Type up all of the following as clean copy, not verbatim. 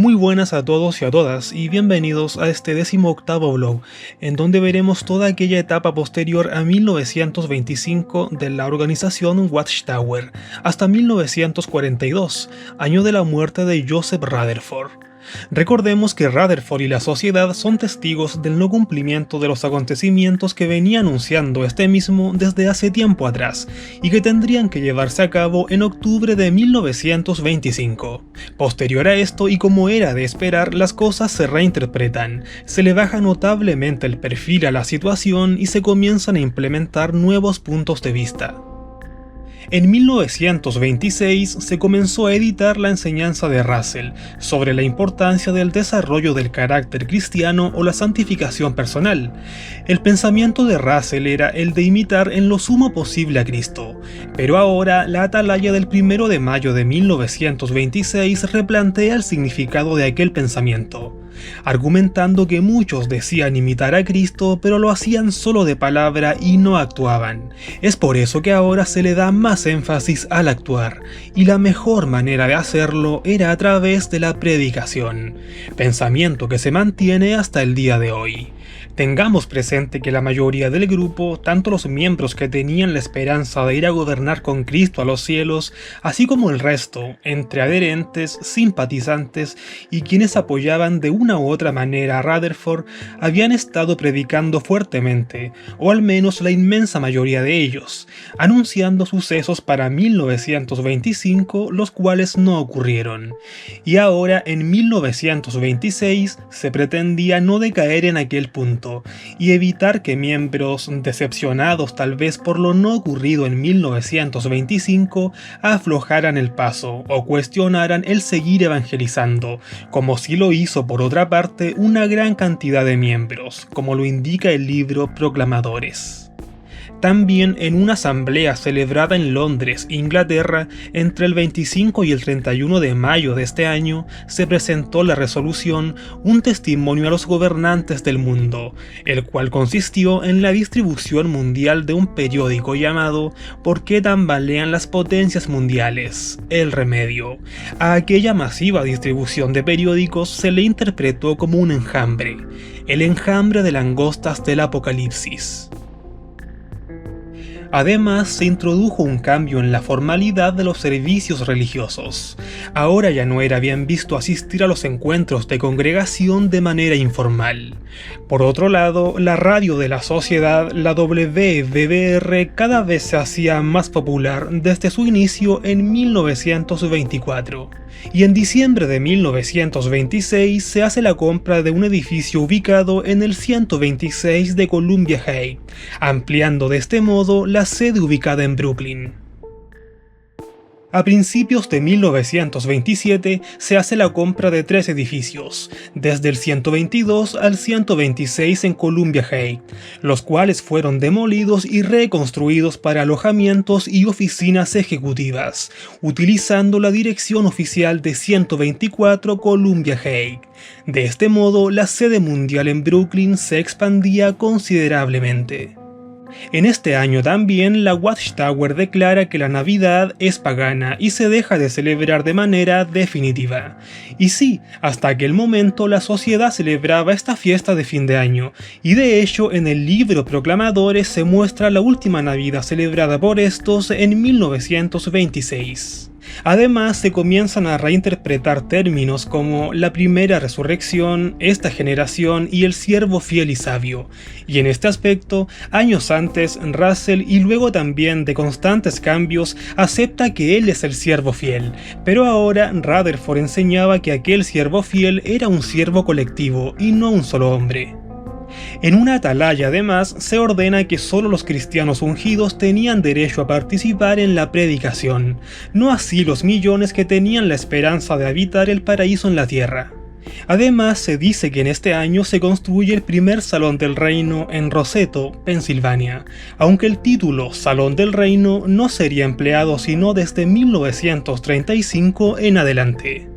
Muy buenas a todos y a todas y bienvenidos a este 18º blog, en donde veremos toda aquella etapa posterior a 1925 de la organización Watchtower, hasta 1942, año de la muerte de Joseph Rutherford. Recordemos que Rutherford y la sociedad son testigos del no cumplimiento de los acontecimientos que venía anunciando este mismo desde hace tiempo atrás, y que tendrían que llevarse a cabo en octubre de 1925. Posterior a esto, y como era de esperar, las cosas se reinterpretan, se le baja notablemente el perfil a la situación y se comienzan a implementar nuevos puntos de vista. En 1926 se comenzó a editar la enseñanza de Russell sobre la importancia del desarrollo del carácter cristiano o la santificación personal. El pensamiento de Russell era el de imitar en lo sumo posible a Cristo, pero ahora la atalaya del 1 de mayo de 1926 replantea el significado de aquel pensamiento, argumentando que muchos decían imitar a Cristo, pero lo hacían solo de palabra y no actuaban. Es por eso que ahora se le da más énfasis al actuar, y la mejor manera de hacerlo era a través de la predicación, pensamiento que se mantiene hasta el día de hoy. Tengamos presente que la mayoría del grupo, tanto los miembros que tenían la esperanza de ir a gobernar con Cristo a los cielos, así como el resto, entre adherentes, simpatizantes y quienes apoyaban de una u otra manera a Rutherford, habían estado predicando fuertemente, o al menos la inmensa mayoría de ellos, anunciando sucesos para 1925, los cuales no ocurrieron. Y ahora, en 1926, se pretendía no decaer en aquel punto, y evitar que miembros decepcionados tal vez por lo no ocurrido en 1925 aflojaran el paso o cuestionaran el seguir evangelizando, como si lo hizo por otra parte una gran cantidad de miembros, como lo indica el libro Proclamadores. También en una asamblea celebrada en Londres, Inglaterra, entre el 25 y el 31 de mayo de este año, se presentó la resolución Un testimonio a los gobernantes del mundo, el cual consistió en la distribución mundial de un periódico llamado ¿Por qué tambalean las potencias mundiales? El remedio. A aquella masiva distribución de periódicos se le interpretó como un enjambre, el enjambre de langostas del Apocalipsis. Además, se introdujo un cambio en la formalidad de los servicios religiosos. Ahora ya no era bien visto asistir a los encuentros de congregación de manera informal. Por otro lado, la radio de la sociedad, la WBBR, cada vez se hacía más popular desde su inicio en 1924. Y en diciembre de 1926 se hace la compra de un edificio ubicado en el 126 de Columbia Heights, ampliando de este modo la sede ubicada en Brooklyn. A principios de 1927 se hace la compra de 3 edificios, desde el 122 al 126 en Columbia Heights, los cuales fueron demolidos y reconstruidos para alojamientos y oficinas ejecutivas, utilizando la dirección oficial de 124 Columbia Heights. De este modo, la sede mundial en Brooklyn se expandía considerablemente. En este año también la Watchtower declara que la Navidad es pagana y se deja de celebrar de manera definitiva. Y sí, hasta aquel momento la sociedad celebraba esta fiesta de fin de año, y de hecho en el libro Proclamadores se muestra la última Navidad celebrada por estos en 1926. Además, se comienzan a reinterpretar términos como la primera resurrección, esta generación y el siervo fiel y sabio. Y en este aspecto, años antes, Russell, y luego también de constantes cambios, acepta que él es el siervo fiel, pero ahora Rutherford enseñaba que aquel siervo fiel era un siervo colectivo y no un solo hombre. En una atalaya, además, se ordena que solo los cristianos ungidos tenían derecho a participar en la predicación, no así los millones que tenían la esperanza de habitar el paraíso en la tierra. Además, se dice que en este año se construye el primer Salón del Reino en Roseto, Pensilvania, aunque el título Salón del Reino no sería empleado sino desde 1935 en adelante.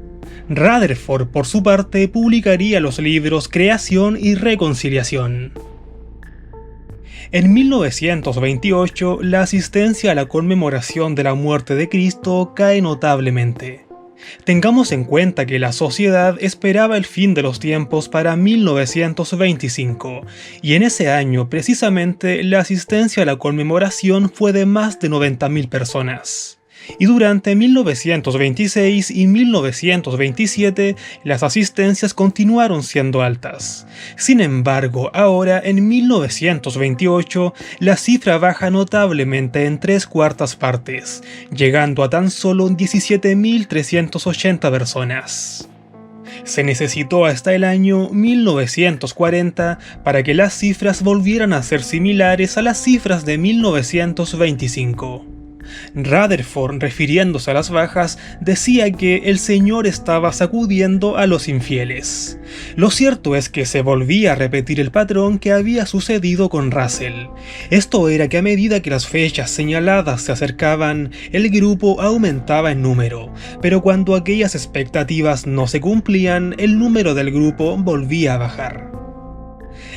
Rutherford, por su parte, publicaría los libros Creación y Reconciliación. En 1928, la asistencia a la conmemoración de la muerte de Cristo cae notablemente. Tengamos en cuenta que la sociedad esperaba el fin de los tiempos para 1925, y en ese año precisamente la asistencia a la conmemoración fue de más de 90.000 personas. Y durante 1926 y 1927 las asistencias continuaron siendo altas. Sin embargo, ahora en 1928 la cifra baja notablemente en 3/4 partes, llegando a tan solo 17.380 personas. Se necesitó hasta el año 1940 para que las cifras volvieran a ser similares a las cifras de 1925. Rutherford, refiriéndose a las bajas, decía que el Señor estaba sacudiendo a los infieles. Lo cierto es que se volvía a repetir el patrón que había sucedido con Russell. Esto era que a medida que las fechas señaladas se acercaban, el grupo aumentaba en número, pero cuando aquellas expectativas no se cumplían, el número del grupo volvía a bajar.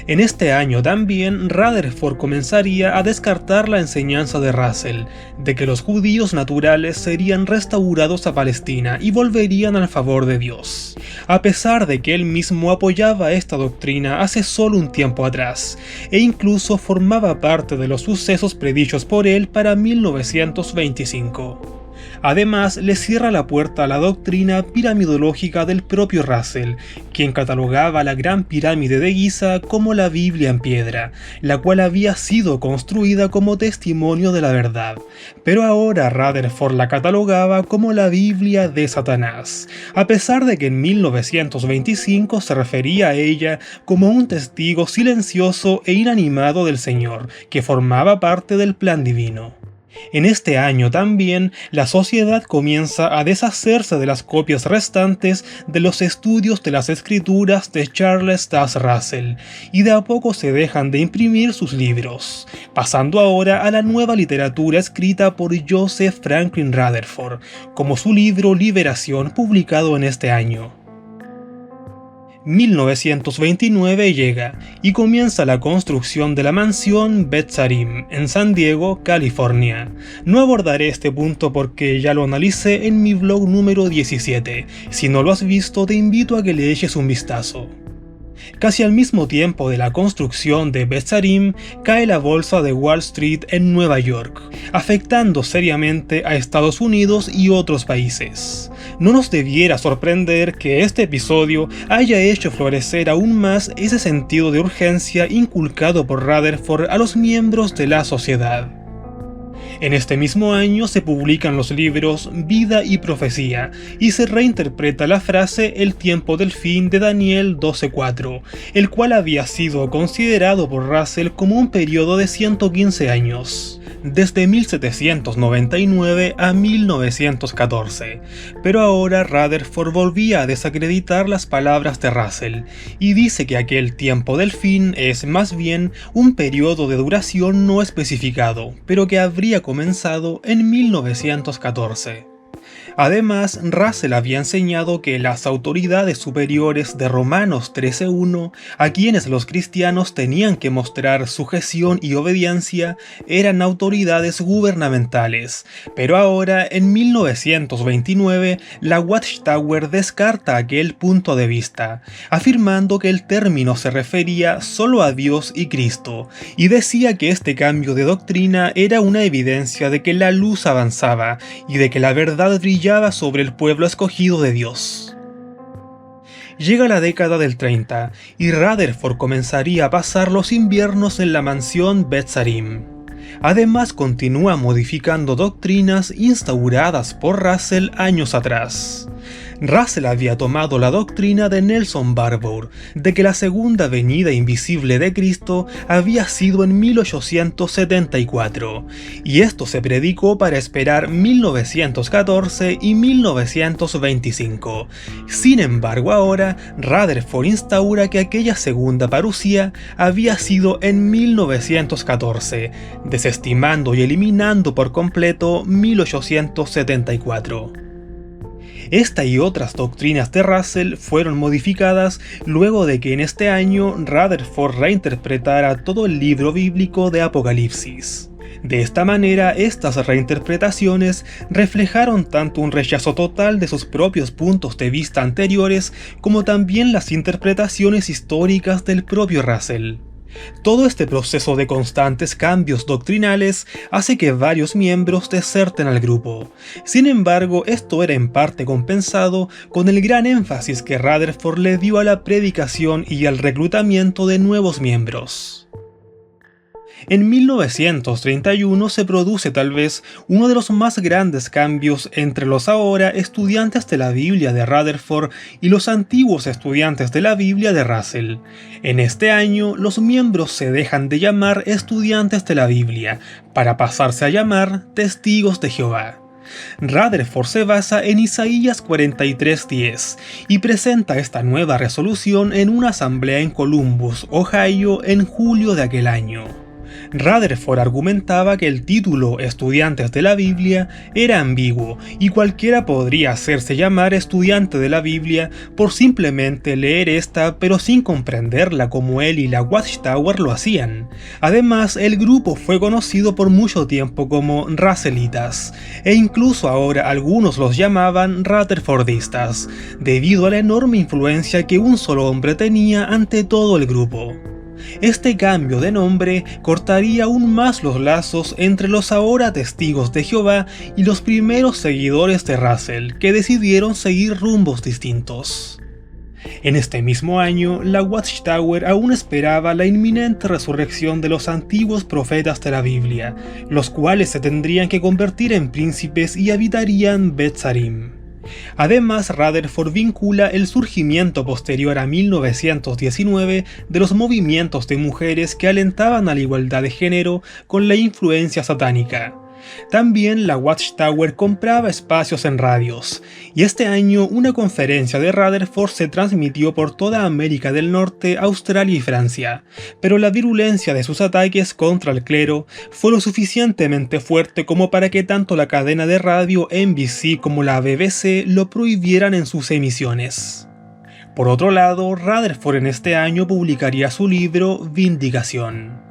En este año también Rutherford comenzaría a descartar la enseñanza de Russell, de que los judíos naturales serían restaurados a Palestina y volverían al favor de Dios, a pesar de que él mismo apoyaba esta doctrina hace solo un tiempo atrás, e incluso formaba parte de los sucesos predichos por él para 1925. Además, le cierra la puerta a la doctrina piramidológica del propio Russell, quien catalogaba la Gran Pirámide de Giza como la Biblia en piedra, la cual había sido construida como testimonio de la verdad, pero ahora Rutherford la catalogaba como la Biblia de Satanás, a pesar de que en 1925 se refería a ella como un testigo silencioso e inanimado del Señor, que formaba parte del plan divino. En este año también, la sociedad comienza a deshacerse de las copias restantes de los estudios de las escrituras de Charles Taze Russell, y de a poco se dejan de imprimir sus libros, pasando ahora a la nueva literatura escrita por Joseph Franklin Rutherford, como su libro Liberación, publicado en este año. 1929 llega y comienza la construcción de la mansión Betzarim en San Diego, California. No abordaré este punto porque ya lo analicé en mi blog número 17. Si no lo has visto, te invito a que le eches un vistazo. Casi al mismo tiempo de la construcción de Betzarim, cae la bolsa de Wall Street en Nueva York, afectando seriamente a Estados Unidos y otros países. No nos debiera sorprender que este episodio haya hecho florecer aún más ese sentido de urgencia inculcado por Rutherford a los miembros de la sociedad. En este mismo año se publican los libros Vida y Profecía, y se reinterpreta la frase El tiempo del fin de Daniel 12:4, el cual había sido considerado por Russell como un periodo de 115 años, desde 1799 a 1914, pero ahora Rutherford volvía a desacreditar las palabras de Russell, y dice que aquel tiempo del fin es más bien un periodo de duración no especificado, pero que habría comenzado en 1914. Además, Russell había enseñado que las autoridades superiores de Romanos 13:1, a quienes los cristianos tenían que mostrar sujeción y obediencia, eran autoridades gubernamentales, pero ahora, en 1929, la Watchtower descarta aquel punto de vista, afirmando que el término se refería solo a Dios y Cristo, y decía que este cambio de doctrina era una evidencia de que la luz avanzaba y de que la verdad brillaba sobre el pueblo escogido de Dios. Llega la década del 30 y Rutherford comenzaría a pasar los inviernos en la mansión Betzarim. Además, continúa modificando doctrinas instauradas por Russell años atrás. Russell había tomado la doctrina de Nelson Barbour, de que la segunda venida invisible de Cristo había sido en 1874, y esto se predicó para esperar 1914 y 1925. Sin embargo, ahora Rutherford instaura que aquella segunda parucía había sido en 1914, desestimando y eliminando por completo 1874. Esta y otras doctrinas de Russell fueron modificadas luego de que en este año Rutherford reinterpretara todo el libro bíblico de Apocalipsis. De esta manera, estas reinterpretaciones reflejaron tanto un rechazo total de sus propios puntos de vista anteriores como también las interpretaciones históricas del propio Russell. Todo este proceso de constantes cambios doctrinales hace que varios miembros deserten al grupo. Sin embargo, esto era en parte compensado con el gran énfasis que Rutherford le dio a la predicación y al reclutamiento de nuevos miembros. En 1931 se produce tal vez uno de los más grandes cambios entre los ahora estudiantes de la Biblia de Rutherford y los antiguos estudiantes de la Biblia de Russell. En este año, los miembros se dejan de llamar estudiantes de la Biblia para pasarse a llamar testigos de Jehová. Rutherford se basa en Isaías 43:10 y presenta esta nueva resolución en una asamblea en Columbus, Ohio, en julio de aquel año. Rutherford argumentaba que el título Estudiantes de la Biblia era ambiguo y cualquiera podría hacerse llamar estudiante de la Biblia por simplemente leer esta pero sin comprenderla como él y la Watchtower lo hacían. Además, el grupo fue conocido por mucho tiempo como Russellitas, e incluso ahora algunos los llamaban Rutherfordistas, debido a la enorme influencia que un solo hombre tenía ante todo el grupo. Este cambio de nombre cortaría aún más los lazos entre los ahora testigos de Jehová y los primeros seguidores de Russell, que decidieron seguir rumbos distintos. En este mismo año, la Watchtower aún esperaba la inminente resurrección de los antiguos profetas de la Biblia, los cuales se tendrían que convertir en príncipes y habitarían Bet-Sarim. Además, Rutherford vincula el surgimiento posterior a 1919 de los movimientos de mujeres que alentaban a la igualdad de género con la influencia satánica. También la Watchtower compraba espacios en radios, y este año una conferencia de Rutherford se transmitió por toda América del Norte, Australia y Francia, pero la virulencia de sus ataques contra el clero fue lo suficientemente fuerte como para que tanto la cadena de radio NBC como la BBC lo prohibieran en sus emisiones. Por otro lado, Rutherford en este año publicaría su libro Vindicación.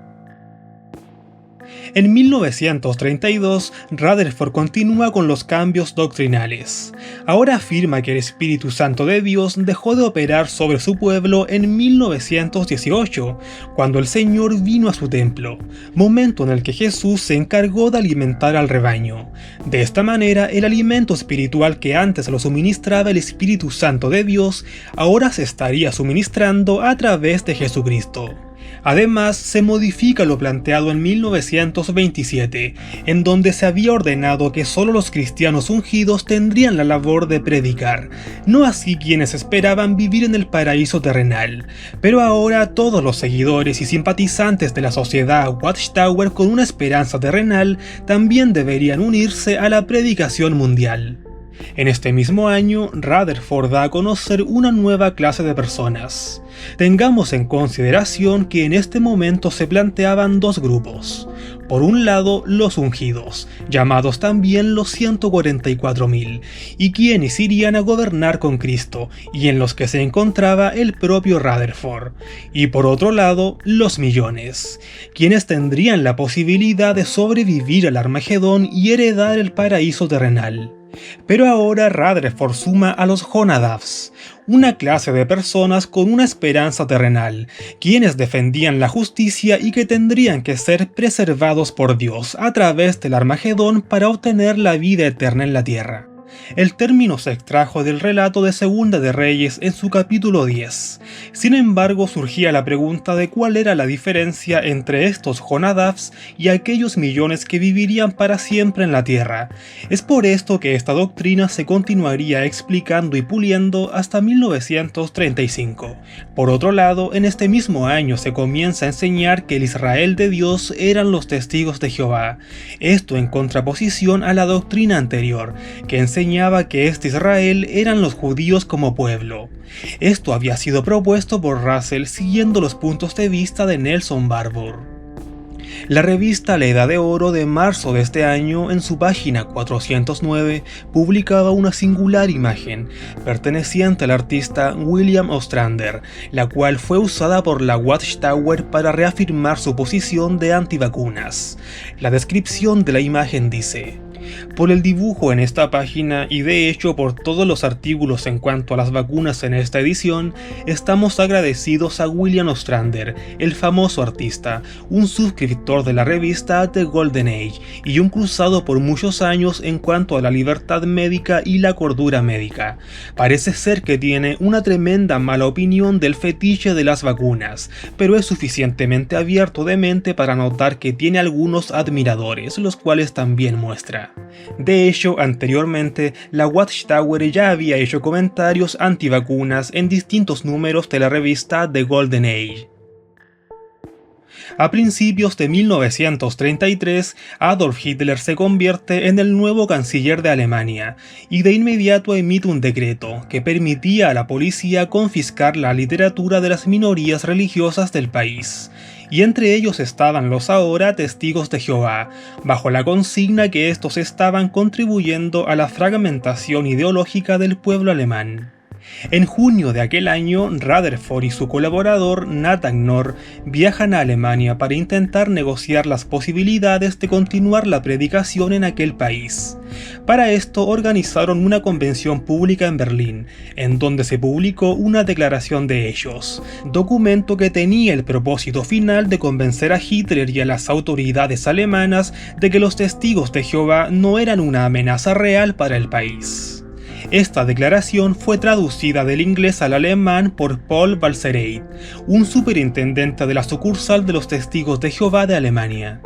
En 1932, Rutherford continúa con los cambios doctrinales. Ahora afirma que el Espíritu Santo de Dios dejó de operar sobre su pueblo en 1918, cuando el Señor vino a su templo, momento en el que Jesús se encargó de alimentar al rebaño. De esta manera, el alimento espiritual que antes lo suministraba el Espíritu Santo de Dios, ahora se estaría suministrando a través de Jesucristo. Además, se modifica lo planteado en 1927, en donde se había ordenado que solo los cristianos ungidos tendrían la labor de predicar, no así quienes esperaban vivir en el paraíso terrenal. Pero ahora todos los seguidores y simpatizantes de la sociedad Watchtower con una esperanza terrenal también deberían unirse a la predicación mundial. En este mismo año, Rutherford da a conocer una nueva clase de personas. Tengamos en consideración que en este momento se planteaban dos grupos. Por un lado, los ungidos, llamados también los 144.000, y quienes irían a gobernar con Cristo, y en los que se encontraba el propio Rutherford. Y por otro lado, los millones, quienes tendrían la posibilidad de sobrevivir al Armagedón y heredar el paraíso terrenal. Pero ahora Rutherford suma a los Jonadabs, una clase de personas con una esperanza terrenal, quienes defendían la justicia y que tendrían que ser preservados por Dios a través del Armagedón para obtener la vida eterna en la tierra. El término se extrajo del relato de Segunda de Reyes en su capítulo 10. Sin embargo, surgía la pregunta de cuál era la diferencia entre estos Jonadabs y aquellos millones que vivirían para siempre en la tierra. Es por esto que esta doctrina se continuaría explicando y puliendo hasta 1935. Por otro lado, en este mismo año se comienza a enseñar que el Israel de Dios eran los testigos de Jehová. Esto en contraposición a la doctrina anterior, que enseñaba que este Israel eran los judíos como pueblo. Esto había sido propuesto por Russell siguiendo los puntos de vista de Nelson Barbour. La revista La Edad de Oro de marzo de este año, en su página 409, publicaba una singular imagen, perteneciente al artista William Ostrander, la cual fue usada por la Watchtower para reafirmar su posición de antivacunas. La descripción de la imagen dice: por el dibujo en esta página y de hecho por todos los artículos en cuanto a las vacunas en esta edición, estamos agradecidos a William Ostrander, el famoso artista, un suscriptor de la revista The Golden Age y un cruzado por muchos años en cuanto a la libertad médica y la cordura médica. Parece ser que tiene una tremenda mala opinión del fetiche de las vacunas, pero es suficientemente abierto de mente para notar que tiene algunos admiradores, los cuales también muestra. De hecho, anteriormente, la Watchtower ya había hecho comentarios antivacunas en distintos números de la revista The Golden Age. A principios de 1933, Adolf Hitler se convierte en el nuevo canciller de Alemania y de inmediato emite un decreto que permitía a la policía confiscar la literatura de las minorías religiosas del país. Y entre ellos estaban los ahora testigos de Jehová, bajo la consigna que estos estaban contribuyendo a la fragmentación ideológica del pueblo alemán. En junio de aquel año, Rutherford y su colaborador Nathan Knorr viajan a Alemania para intentar negociar las posibilidades de continuar la predicación en aquel país. Para esto organizaron una convención pública en Berlín, en donde se publicó una declaración de ellos, documento que tenía el propósito final de convencer a Hitler y a las autoridades alemanas de que los testigos de Jehová no eran una amenaza real para el país. Esta declaración fue traducida del inglés al alemán por Paul Balsereit, un superintendente de la sucursal de los Testigos de Jehová de Alemania.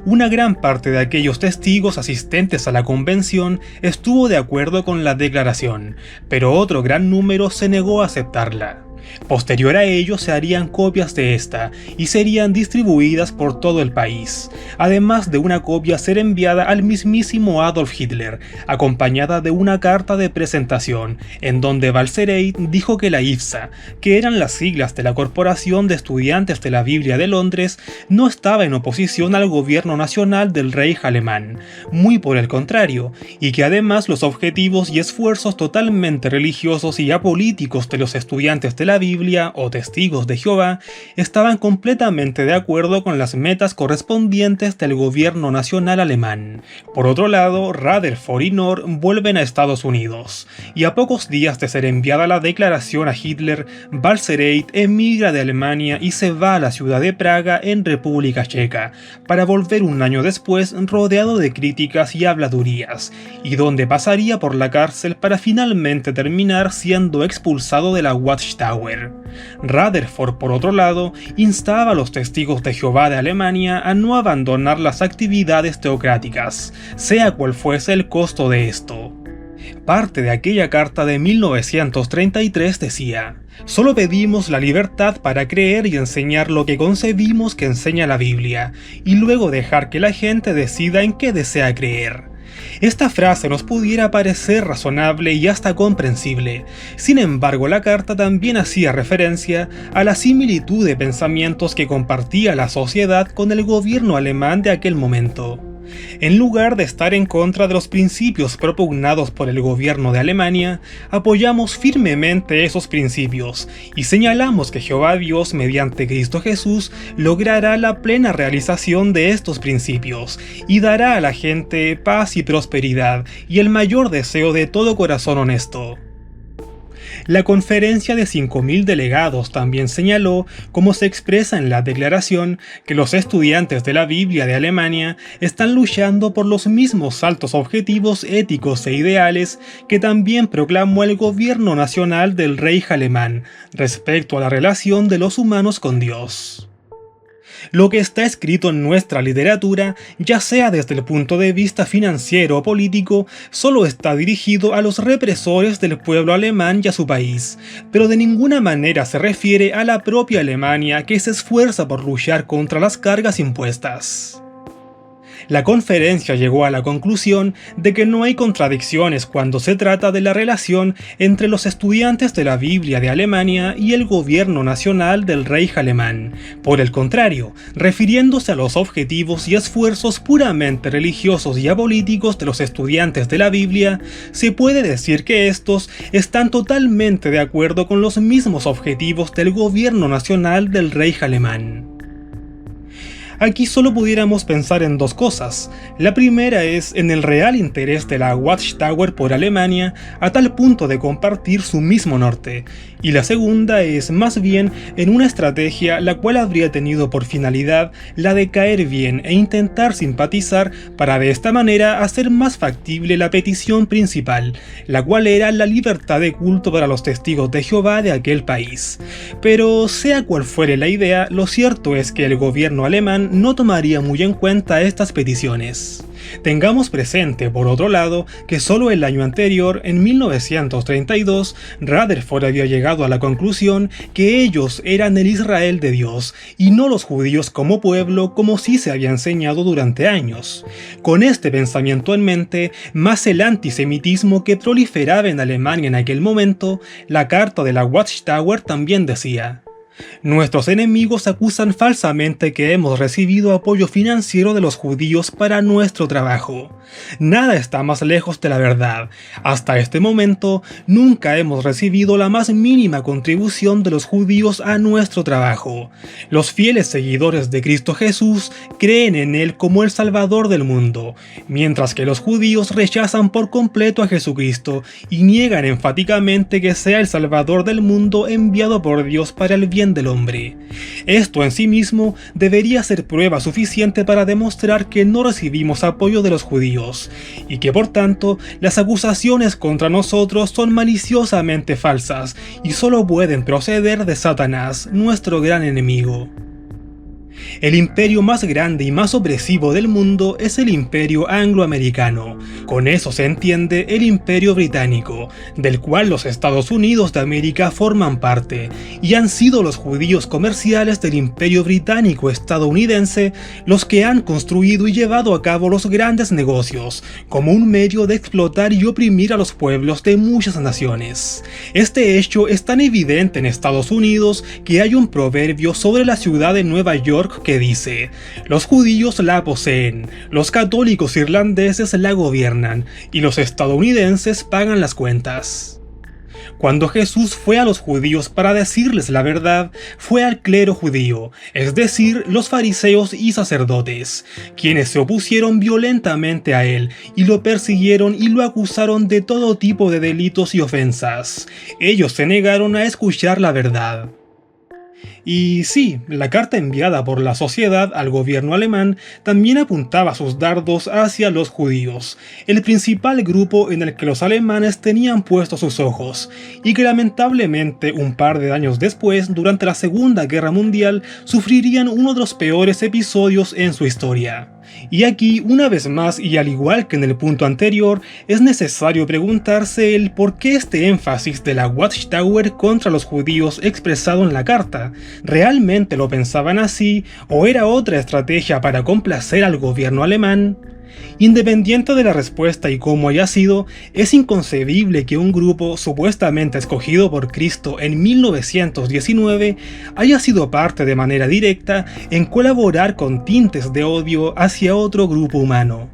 Una gran parte de aquellos testigos asistentes a la convención estuvo de acuerdo con la declaración, pero otro gran número se negó a aceptarla. Posterior a ello se harían copias de esta y serían distribuidas por todo el país, además de una copia ser enviada al mismísimo Adolf Hitler, acompañada de una carta de presentación, en donde Balsereit dijo que la IFSA, que eran las siglas de la Corporación de Estudiantes de la Biblia de Londres, no estaba en oposición al gobierno nacional del Reich alemán, muy por el contrario, y que además los objetivos y esfuerzos totalmente religiosos y apolíticos de los estudiantes de la Biblia o testigos de Jehová estaban completamente de acuerdo con las metas correspondientes del gobierno nacional alemán. Por otro lado, Rutherford y Knorr vuelven a Estados Unidos, y a pocos días de ser enviada la declaración a Hitler, Balsereit emigra de Alemania y se va a la ciudad de Praga en República Checa, para volver un año después rodeado de críticas y habladurías, y donde pasaría por la cárcel para finalmente terminar siendo expulsado de la Watchtower. Rutherford, por otro lado, instaba a los testigos de Jehová de Alemania a no abandonar las actividades teocráticas, sea cual fuese el costo de esto. Parte de aquella carta de 1933 decía: solo pedimos la libertad para creer y enseñar lo que concebimos que enseña la Biblia, y luego dejar que la gente decida en qué desea creer. Esta frase nos pudiera parecer razonable y hasta comprensible, sin embargo la carta también hacía referencia a la similitud de pensamientos que compartía la sociedad con el gobierno alemán de aquel momento. En lugar de estar en contra de los principios propugnados por el gobierno de Alemania, apoyamos firmemente esos principios y señalamos que Jehová Dios mediante Cristo Jesús logrará la plena realización de estos principios y dará a la gente paz y prosperidad y el mayor deseo de todo corazón honesto. La conferencia de 5.000 delegados también señaló, como se expresa en la declaración, que los estudiantes de la Biblia de Alemania están luchando por los mismos altos objetivos éticos e ideales que también proclamó el gobierno nacional del Reich alemán respecto a la relación de los humanos con Dios. Lo que está escrito en nuestra literatura, ya sea desde el punto de vista financiero o político, solo está dirigido a los represores del pueblo alemán y a su país, pero de ninguna manera se refiere a la propia Alemania que se esfuerza por luchar contra las cargas impuestas. La conferencia llegó a la conclusión de que no hay contradicciones cuando se trata de la relación entre los estudiantes de la Biblia de Alemania y el gobierno nacional del Reich alemán. Por el contrario, refiriéndose a los objetivos y esfuerzos puramente religiosos y apolíticos de los estudiantes de la Biblia, se puede decir que estos están totalmente de acuerdo con los mismos objetivos del gobierno nacional del Reich alemán. Aquí solo pudiéramos pensar en dos cosas. La primera es en el real interés de la Watchtower por Alemania a tal punto de compartir su mismo norte, y la segunda es más bien en una estrategia la cual habría tenido por finalidad la de caer bien e intentar simpatizar para de esta manera hacer más factible la petición principal, la cual era la libertad de culto para los testigos de Jehová de aquel país. Pero sea cual fuere la idea, lo cierto es que el gobierno alemán no tomaría muy en cuenta estas peticiones. Tengamos presente, por otro lado, que solo el año anterior, en 1932, Rutherford había llegado a la conclusión que ellos eran el Israel de Dios, y no los judíos como pueblo como sí se había enseñado durante años. Con este pensamiento en mente, más el antisemitismo que proliferaba en Alemania en aquel momento, la carta de la Watchtower también decía: nuestros enemigos acusan falsamente que hemos recibido apoyo financiero de los judíos para nuestro trabajo. Nada está más lejos de la verdad. Hasta este momento, nunca hemos recibido la más mínima contribución de los judíos a nuestro trabajo. Los fieles seguidores de Cristo Jesús creen en Él como el Salvador del mundo, mientras que los judíos rechazan por completo a Jesucristo y niegan enfáticamente que sea el Salvador del mundo enviado por Dios para el bien del hombre. Esto en sí mismo debería ser prueba suficiente para demostrar que no recibimos apoyo de los judíos, y que por tanto las acusaciones contra nosotros son maliciosamente falsas y solo pueden proceder de Satanás, nuestro gran enemigo. El imperio más grande y más opresivo del mundo es el imperio angloamericano. Con eso se entiende el imperio británico, del cual los Estados Unidos de América forman parte, y han sido los judíos comerciales del imperio británico estadounidense los que han construido y llevado a cabo los grandes negocios, como un medio de explotar y oprimir a los pueblos de muchas naciones. Este hecho es tan evidente en Estados Unidos que hay un proverbio sobre la ciudad de Nueva York que dice: los judíos la poseen, los católicos irlandeses la gobiernan y los estadounidenses pagan las cuentas. Cuando Jesús fue a los judíos para decirles la verdad, fue al clero judío, es decir, los fariseos y sacerdotes, quienes se opusieron violentamente a él y lo persiguieron y lo acusaron de todo tipo de delitos y ofensas. Ellos se negaron a escuchar la verdad. Y sí, la carta enviada por la sociedad al gobierno alemán también apuntaba sus dardos hacia los judíos, el principal grupo en el que los alemanes tenían puestos sus ojos, y que lamentablemente un par de años después, durante la Segunda Guerra Mundial, sufrirían uno de los peores episodios en su historia. Y aquí, una vez más y al igual que en el punto anterior, es necesario preguntarse el por qué este énfasis de la Watchtower contra los judíos expresado en la carta. ¿Realmente lo pensaban así o era otra estrategia para complacer al gobierno alemán? Independiente de la respuesta y cómo haya sido, es inconcebible que un grupo supuestamente escogido por Cristo en 1919 haya sido parte de manera directa en colaborar con tintes de odio hacia otro grupo humano.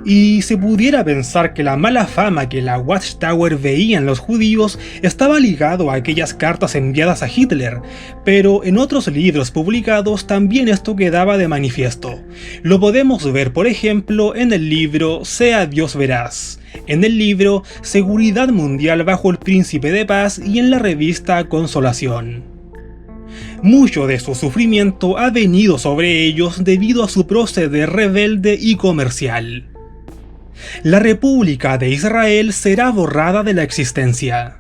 Y se pudiera pensar que la mala fama que la Watchtower veía en los judíos estaba ligado a aquellas cartas enviadas a Hitler, pero en otros libros publicados también esto quedaba de manifiesto. Lo podemos ver por ejemplo en el libro Sea Dios Veraz, en el libro Seguridad Mundial bajo el Príncipe de Paz y en la revista Consolación. Mucho de su sufrimiento ha venido sobre ellos debido a su proceder rebelde y comercial. La República de Israel será borrada de la existencia.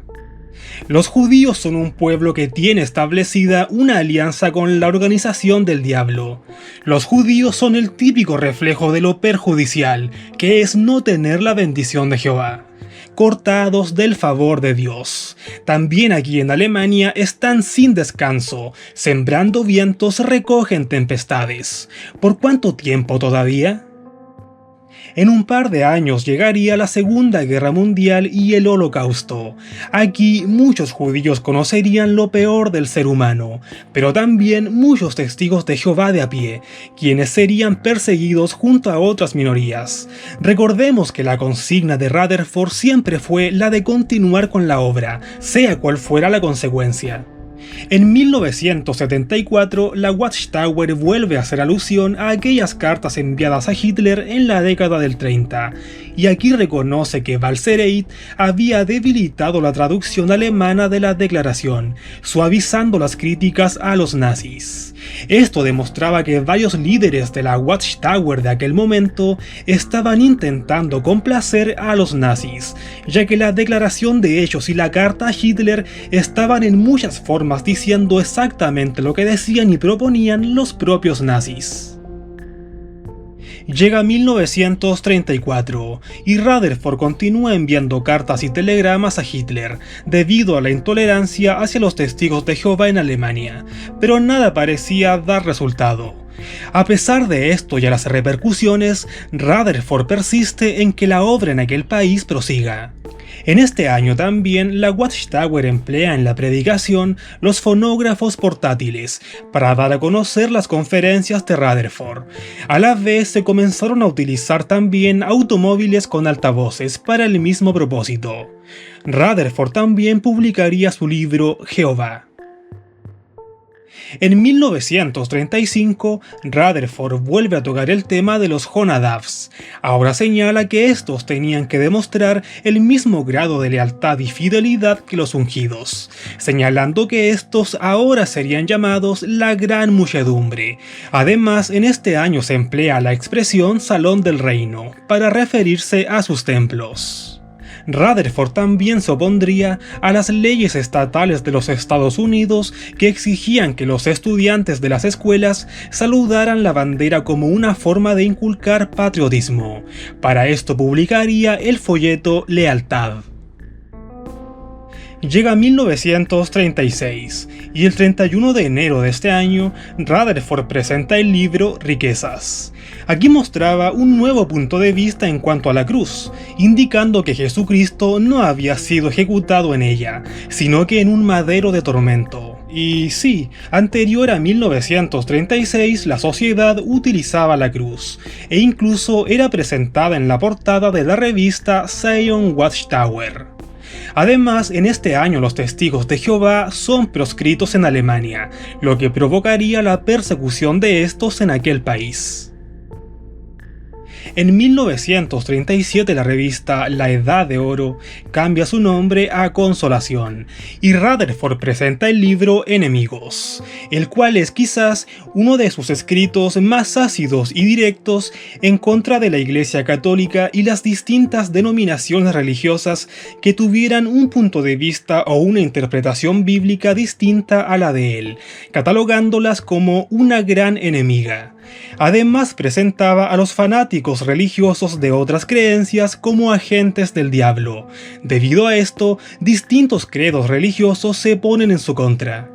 Los judíos son un pueblo que tiene establecida una alianza con la organización del diablo. Los judíos son el típico reflejo de lo perjudicial, que es no tener la bendición de Jehová. Cortados del favor de Dios. También aquí en Alemania están sin descanso, sembrando vientos recogen tempestades. ¿Por cuánto tiempo todavía? En un par de años llegaría la Segunda Guerra Mundial y el Holocausto. Aquí muchos judíos conocerían lo peor del ser humano, pero también muchos testigos de Jehová de a pie, quienes serían perseguidos junto a otras minorías. Recordemos que la consigna de Rutherford siempre fue la de continuar con la obra, sea cual fuera la consecuencia. En 1974, la Watchtower vuelve a hacer alusión a aquellas cartas enviadas a Hitler en la década del 30, y aquí reconoce que Balcereit había debilitado la traducción alemana de la declaración, suavizando las críticas a los nazis. Esto demostraba que varios líderes de la Watchtower de aquel momento estaban intentando complacer a los nazis, ya que la declaración de hechos y la carta a Hitler estaban en muchas formas diciendo exactamente lo que decían y proponían los propios nazis. Llega 1934 y Rutherford continúa enviando cartas y telegramas a Hitler debido a la intolerancia hacia los testigos de Jehová en Alemania, pero nada parecía dar resultado. A pesar de esto y a las repercusiones, Rutherford persiste en que la obra en aquel país prosiga. En este año también la Watchtower emplea en la predicación los fonógrafos portátiles para dar a conocer las conferencias de Rutherford. A la vez se comenzaron a utilizar también automóviles con altavoces para el mismo propósito. Rutherford también publicaría su libro Jehová. En 1935, Rutherford vuelve a tocar el tema de los Jonadabs. Ahora señala que estos tenían que demostrar el mismo grado de lealtad y fidelidad que los ungidos, señalando que estos ahora serían llamados la Gran Muchedumbre. Además, en este año se emplea la expresión Salón del Reino para referirse a sus templos. Rutherford también se opondría a las leyes estatales de los Estados Unidos que exigían que los estudiantes de las escuelas saludaran la bandera como una forma de inculcar patriotismo. Para esto publicaría el folleto Lealtad. Llega 1936 y el 31 de enero de este año, Rutherford presenta el libro Riquezas. Aquí mostraba un nuevo punto de vista en cuanto a la cruz, indicando que Jesucristo no había sido ejecutado en ella, sino que en un madero de tormento. Y sí, anterior a 1936 la sociedad utilizaba la cruz, e incluso era presentada en la portada de la revista Zion Watchtower. Además, en este año los testigos de Jehová son proscritos en Alemania, lo que provocaría la persecución de estos en aquel país. En 1937 la revista La Edad de Oro cambia su nombre a Consolación y Rutherford presenta el libro Enemigos, el cual es quizás uno de sus escritos más ácidos y directos en contra de la Iglesia Católica y las distintas denominaciones religiosas que tuvieran un punto de vista o una interpretación bíblica distinta a la de él, catalogándolas como una gran enemiga. Además presentaba a los fanáticos religiosos de otras creencias como agentes del diablo. Debido a esto, distintos credos religiosos se ponen en su contra.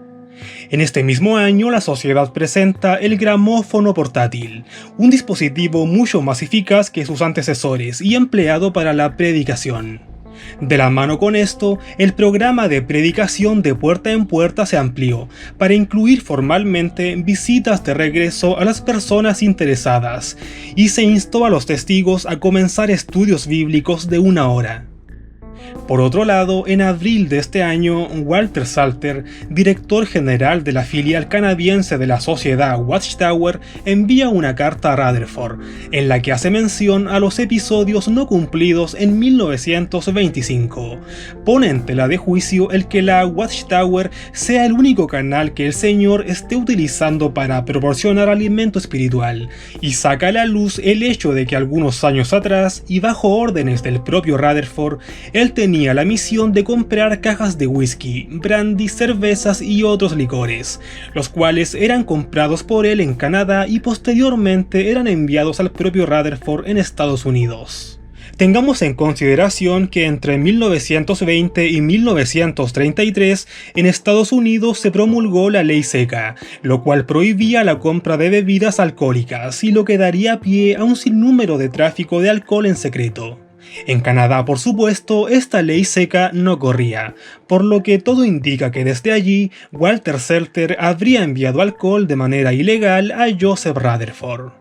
En este mismo año, la sociedad presenta el gramófono portátil, un dispositivo mucho más eficaz que sus antecesores y empleado para la predicación. De la mano con esto, el programa de predicación de puerta en puerta se amplió para incluir formalmente visitas de regreso a las personas interesadas y se instó a los testigos a comenzar estudios bíblicos de 1 hora. Por otro lado, en abril de este año, Walter Salter, director general de la filial canadiense de la sociedad Watchtower, envía una carta a Rutherford, en la que hace mención a los episodios no cumplidos en 1925. Pone en tela de juicio el que la Watchtower sea el único canal que el Señor esté utilizando para proporcionar alimento espiritual, y saca a la luz el hecho de que algunos años atrás, y bajo órdenes del propio Rutherford, él tenía la misión de comprar cajas de whisky, brandy, cervezas y otros licores, los cuales eran comprados por él en Canadá y posteriormente eran enviados al propio Rutherford en Estados Unidos. Tengamos en consideración que entre 1920 y 1933 en Estados Unidos se promulgó la ley seca, lo cual prohibía la compra de bebidas alcohólicas y lo que daría pie a un sinnúmero de tráfico de alcohol en secreto. En Canadá, por supuesto, esta ley seca no corría, por lo que todo indica que desde allí Walter Seltzer habría enviado alcohol de manera ilegal a Joseph Rutherford.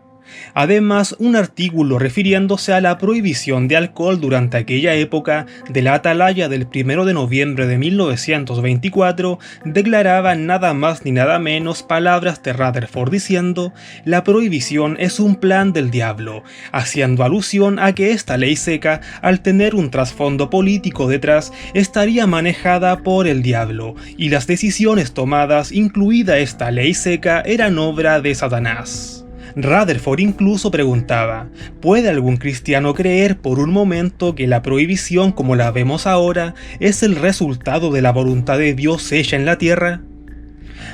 Además, un artículo refiriéndose a la prohibición de alcohol durante aquella época de la Atalaya del 1 de noviembre de 1924 declaraba nada más ni nada menos palabras de Rutherford diciendo: "La prohibición es un plan del diablo", haciendo alusión a que esta ley seca, al tener un trasfondo político detrás, estaría manejada por el diablo, y las decisiones tomadas, incluida esta ley seca, eran obra de Satanás. Rutherford incluso preguntaba: ¿puede algún cristiano creer por un momento que la prohibición como la vemos ahora es el resultado de la voluntad de Dios hecha en la tierra?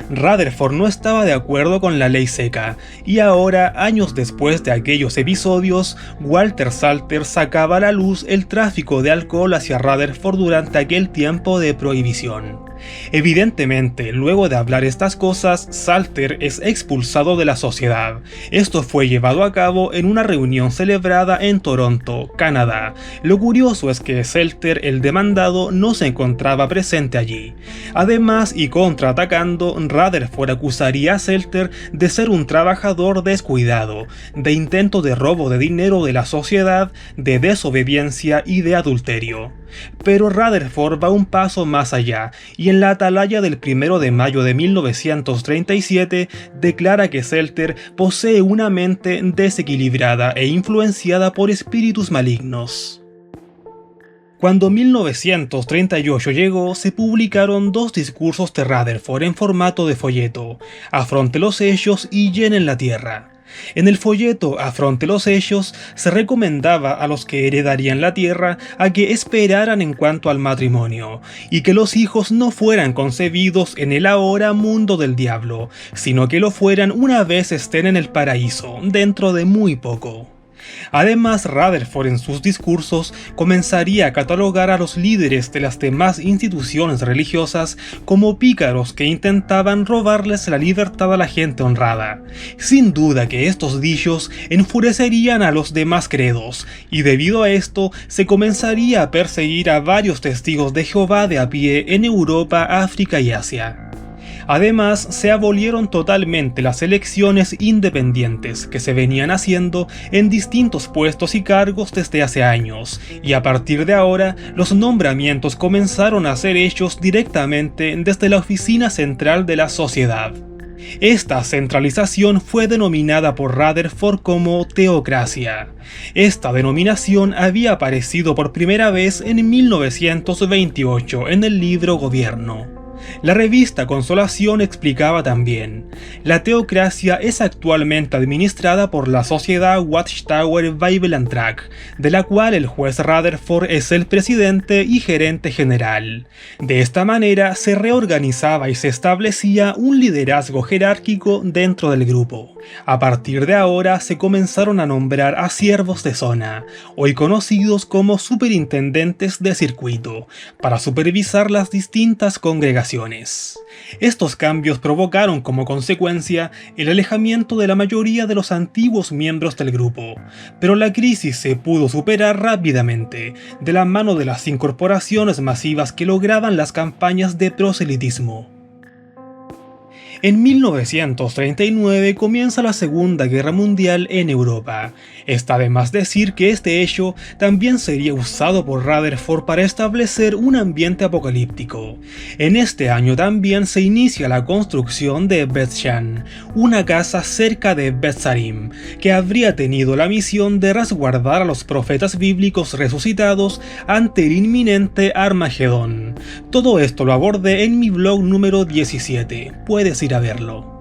Rutherford no estaba de acuerdo con la ley seca, y ahora, años después de aquellos episodios, Walter Seltzer sacaba a la luz el tráfico de alcohol hacia Rutherford durante aquel tiempo de prohibición. Evidentemente, luego de hablar estas cosas, Seltzer es expulsado de la sociedad. Esto fue llevado a cabo en una reunión celebrada en Toronto, Canadá. Lo curioso es que Seltzer, el demandado, no se encontraba presente allí. Además, y contraatacando, Rutherford acusaría a Seltzer de ser un trabajador descuidado, de intento de robo de dinero de la sociedad, de desobediencia y de adulterio. Pero Rutherford va un paso más allá, y en la Atalaya del 1 de mayo de 1937 declara que Seltzer posee una mente desequilibrada e influenciada por espíritus malignos. Cuando 1938 llegó, se publicaron dos discursos de Rutherford en formato de folleto: "Afronte los hechos" y "Llenen la tierra". En el folleto "Afronte los hechos" se recomendaba a los que heredarían la tierra a que esperaran en cuanto al matrimonio, y que los hijos no fueran concebidos en el ahora mundo del diablo, sino que lo fueran una vez estén en el paraíso, dentro de muy poco. Además, Rutherford en sus discursos comenzaría a catalogar a los líderes de las demás instituciones religiosas como pícaros que intentaban robarles la libertad a la gente honrada. Sin duda que estos dichos enfurecerían a los demás credos, y debido a esto se comenzaría a perseguir a varios testigos de Jehová de a pie en Europa, África y Asia. Además, se abolieron totalmente las elecciones independientes que se venían haciendo en distintos puestos y cargos desde hace años, y a partir de ahora los nombramientos comenzaron a ser hechos directamente desde la oficina central de la sociedad. Esta centralización fue denominada por Rutherford como teocracia. Esta denominación había aparecido por primera vez en 1928 en el libro Gobierno. La revista Consolación explicaba también: la teocracia es actualmente administrada por la sociedad Watchtower Bible and Tract, de la cual el juez Rutherford es el presidente y gerente general. De esta manera se reorganizaba y se establecía un liderazgo jerárquico dentro del grupo. A partir de ahora se comenzaron a nombrar a siervos de zona, hoy conocidos como superintendentes de circuito, para supervisar las distintas congregaciones. Estos cambios provocaron como consecuencia el alejamiento de la mayoría de los antiguos miembros del grupo, pero la crisis se pudo superar rápidamente, de la mano de las incorporaciones masivas que lograban las campañas de proselitismo. En 1939 comienza la Segunda Guerra Mundial en Europa. Está de más decir que este hecho también sería usado por Rutherford para establecer un ambiente apocalíptico. En este año también se inicia la construcción de Beth-Shan, una casa cerca de Beth-Sarim, que habría tenido la misión de resguardar a los profetas bíblicos resucitados ante el inminente Armagedón. Todo esto lo abordé en mi blog número 17, puedes ir a verlo.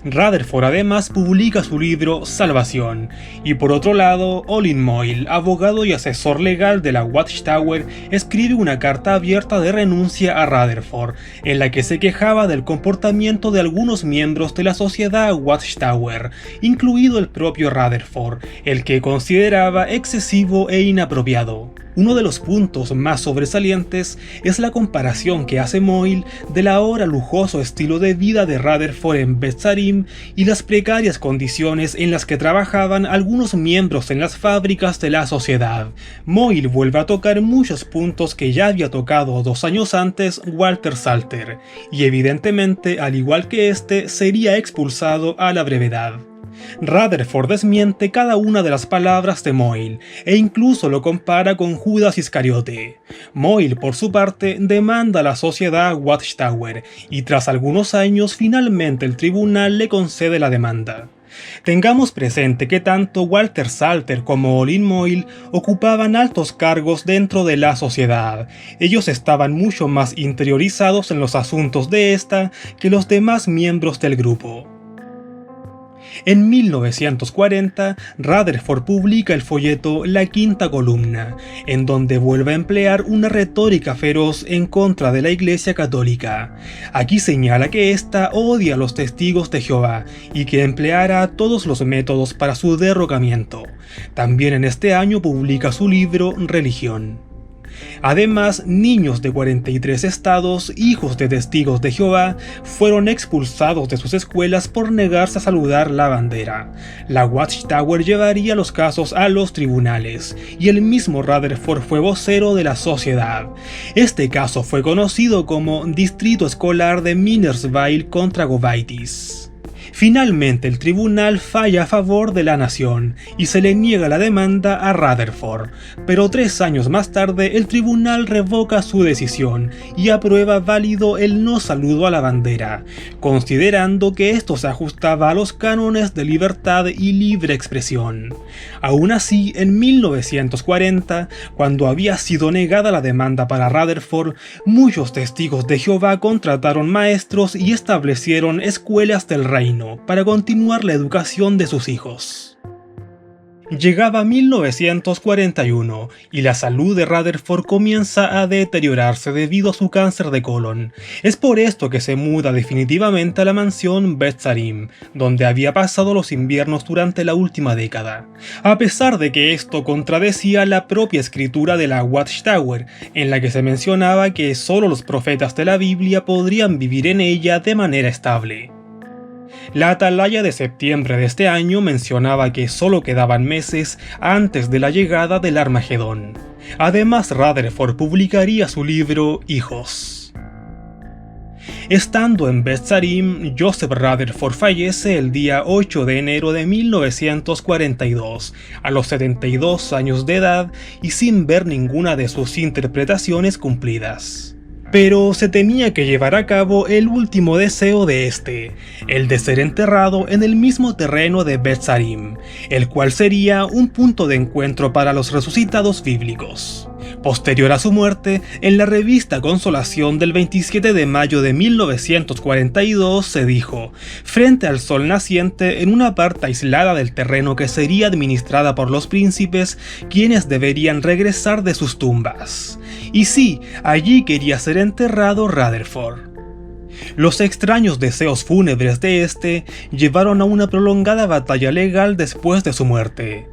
Rutherford además publica su libro Salvación, y por otro lado, Olin Moyle, abogado y asesor legal de la Watchtower, escribe una carta abierta de renuncia a Rutherford, en la que se quejaba del comportamiento de algunos miembros de la sociedad Watchtower, incluido el propio Rutherford, el que consideraba excesivo e inapropiado. Uno de los puntos más sobresalientes es la comparación que hace Moyle del ahora lujoso estilo de vida de Rutherford en Beth Sarim y las precarias condiciones en las que trabajaban algunos miembros en las fábricas de la sociedad. Moyle vuelve a tocar muchos puntos que ya había tocado 2 años antes Walter Salter, y evidentemente, al igual que este, sería expulsado a la brevedad. Rutherford desmiente cada una de las palabras de Moyle, e incluso lo compara con Judas Iscariote. Moyle, por su parte, demanda a la sociedad Watchtower, y tras algunos años finalmente el tribunal le concede la demanda. Tengamos presente que tanto Walter Salter como Olin Moyle ocupaban altos cargos dentro de la sociedad. Ellos estaban mucho más interiorizados en los asuntos de esta que los demás miembros del grupo. En 1940, Rutherford publica el folleto La Quinta Columna, en donde vuelve a emplear una retórica feroz en contra de la Iglesia Católica. Aquí señala que ésta odia a los testigos de Jehová y que empleará todos los métodos para su derrocamiento. También en este año publica su libro Religión. Además, niños de 43 estados, hijos de testigos de Jehová, fueron expulsados de sus escuelas por negarse a saludar la bandera. La Watchtower llevaría los casos a los tribunales, y el mismo Rutherford fue vocero de la sociedad. Este caso fue conocido como Distrito Escolar de Minersville contra Govaitis. Finalmente el tribunal falla a favor de la nación y se le niega la demanda a Rutherford, pero 3 años más tarde el tribunal revoca su decisión y aprueba válido el no saludo a la bandera, considerando que esto se ajustaba a los cánones de libertad y libre expresión. Aún así, en 1940, cuando había sido negada la demanda para Rutherford, muchos testigos de Jehová contrataron maestros y establecieron escuelas del reino para continuar la educación de sus hijos. Llegaba 1941 y la salud de Rutherford comienza a deteriorarse debido a su cáncer de colon. Es por esto que se muda definitivamente a la mansión Beth Sarim, donde había pasado los inviernos durante la última década. A pesar de que esto contradecía la propia escritura de la Watchtower, en la que se mencionaba que solo los profetas de la Biblia podrían vivir en ella de manera estable. La atalaya de septiembre de este año mencionaba que solo quedaban meses antes de la llegada del Armagedón. Además, Rutherford publicaría su libro Hijos. Estando en Beth Sarim, Joseph Rutherford fallece el día 8 de enero de 1942, a los 72 años de edad y sin ver ninguna de sus interpretaciones cumplidas. Pero se tenía que llevar a cabo el último deseo de este, el de ser enterrado en el mismo terreno de Beth Sarim, el cual sería un punto de encuentro para los resucitados bíblicos. Posterior a su muerte, en la revista Consolación del 27 de mayo de 1942 se dijo: frente al sol naciente, en una parte aislada del terreno que sería administrada por los príncipes, quienes deberían regresar de sus tumbas. Y sí, allí quería ser enterrado Rutherford. Los extraños deseos fúnebres de este llevaron a una prolongada batalla legal después de su muerte.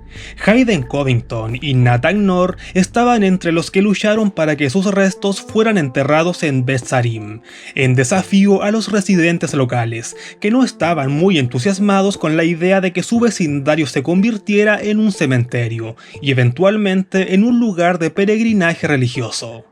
Hayden Covington y Nathan Knorr estaban entre los que lucharon para que sus restos fueran enterrados en Beth Sarim, en desafío a los residentes locales, que no estaban muy entusiasmados con la idea de que su vecindario se convirtiera en un cementerio y eventualmente en un lugar de peregrinaje religioso.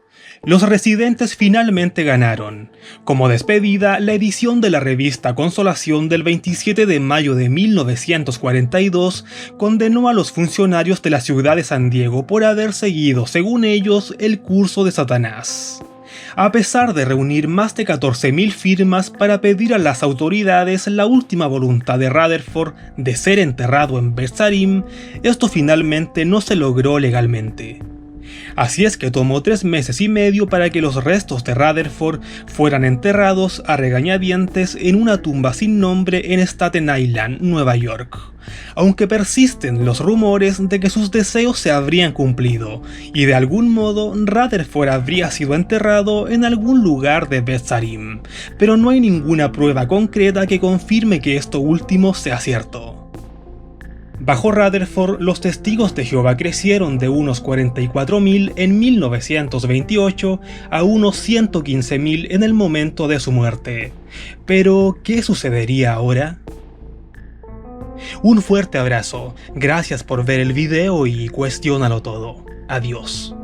Los residentes finalmente ganaron. Como despedida, la edición de la revista Consolación del 27 de mayo de 1942 condenó a los funcionarios de la ciudad de San Diego por haber seguido, según ellos, el curso de Satanás. A pesar de reunir más de 14.000 firmas para pedir a las autoridades la última voluntad de Rutherford de ser enterrado en Beth Sarim, esto finalmente no se logró legalmente. Así es que tomó 3 meses y medio para que los restos de Rutherford fueran enterrados a regañadientes en una tumba sin nombre en Staten Island, Nueva York. Aunque persisten los rumores de que sus deseos se habrían cumplido, y de algún modo Rutherford habría sido enterrado en algún lugar de Beth Sarim, pero no hay ninguna prueba concreta que confirme que esto último sea cierto. Bajo Rutherford, los testigos de Jehová crecieron de unos 44.000 en 1928 a unos 115.000 en el momento de su muerte. Pero, ¿qué sucedería ahora? Un fuerte abrazo, gracias por ver el video y cuestiónalo todo. Adiós.